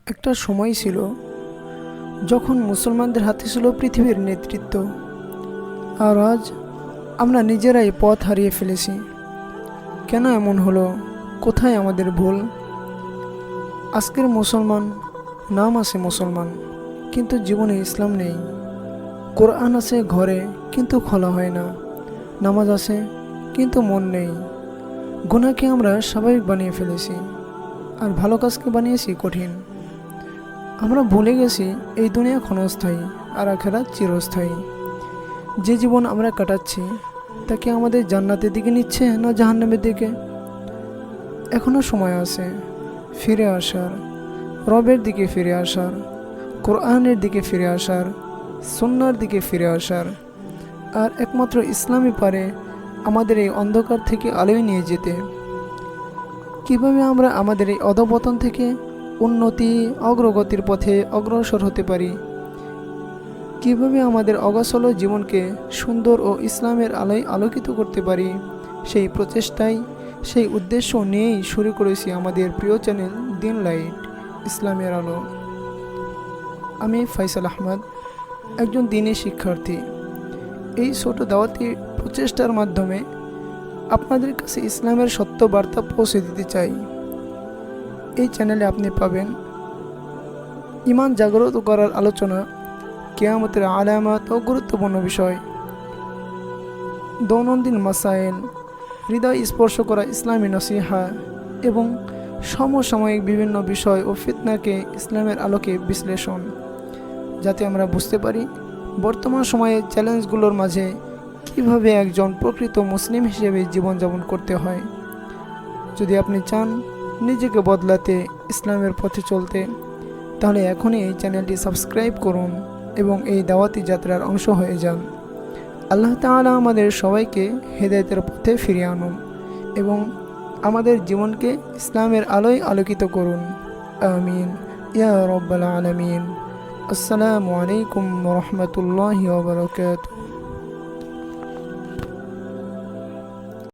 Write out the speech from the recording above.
একটা সময় ছিল যখন মুসলমানদের হাতে ছিল পৃথিবীর নেতৃত্ব, আর আজ আমরা নিজেরাই পথ হারিয়ে ফেলেছি। কেন এমন হলো? কোথায় আমাদের ভুল? আজকের মুসলমান নাম আছে মুসলমান, কিন্তু জীবনে ইসলাম নেই। কোরআন আছে ঘরে, কিন্তু খোলা হয় না। নামাজ আছে, কিন্তু মন নেই। গুনাহকে আমরা স্বাভাবিক বানিয়ে ফেলেছি, আর ভালো কাজকে বানিয়েছি কঠিন। আমরা ভুলে গেছি এই দুনিয়া ক্ষণস্থায়ী, আর আখিরাত চিরস্থায়ী। যে জীবন আমরা কাটাচ্ছি তা কি আমাদের জান্নাতের দিকে নিচ্ছে না জাহান্নামের দিকে? এখনো সময় আছে ফিরে আসার, রবের দিকে ফিরে আসার, কোরআনের দিকে ফিরে আসার, সুন্নাহর দিকে ফিরে আসার। আর একমাত্র ইসলামই পারে আমাদের এই অন্ধকার থেকে আলোয় নিয়ে যেতে। কিভাবে আমরা আমাদের এই অধঃপতন থেকে উন্নতি অগ্রগতির পথে অগ্রসর হতে পারি? কিভাবে আমাদের অগোছালো জীবনকে সুন্দর ও ইসলামের আলোয় আলোকিত করতে পারি? সেই প্রচেষ্টাই, সেই উদ্দেশ্য নিয়েই শুরু করেছি আমাদের প্রিয় চ্যানেল দিন লাইট, ইসলামের আলো। আমি ফয়সাল আহমদ, একজন দ্বীনী শিক্ষার্থী। এই ছোট দাওয়াতি প্রচেষ্টার মাধ্যমে আপনাদের কাছে ইসলামের সত্য বার্তা পৌঁছে দিতে চাই। এই চ্যানেলে আপনি পাবেন ঈমান জাগ্রত করার আলোচনা, কিয়ামতের আলামত ও গুরুত্বপূর্ণ বিষয়, দৈনন্দিন মাসাইল, হৃদয় স্পর্শ করা ইসলামী নসিহা এবং সমসাময়িক বিভিন্ন বিষয় ও ফিতনাকে ইসলামের আলোকে বিশ্লেষণ, যাতে আমরা বুঝতে পারি বর্তমান সময়ে চ্যালেঞ্জগুলোর মাঝে কিভাবে একজন প্রকৃত মুসলিম হিসেবে জীবনযাপন করতে হয়। যদি আপনি চান নিজেকে বদলাতে, ইসলামের পথে চলতে, তাহলে এখনই এই চ্যানেলটি সাবস্ক্রাইব করুন এবং এই দাওয়াতি যাত্রার অংশ হয়ে যান। আল্লাহ তাআলা আমাদের সবাইকে হেদায়েতের পথে ফিরিয়ে আনুন এবং আমাদের জীবনকে ইসলামের আলোয় আলোকিত করুন। আমিন ইয়া রাব্বাল আলামিন। আসসালামু আলাইকুম ওয়া রাহমাতুল্লাহি ওয়া বারাকাতুহু।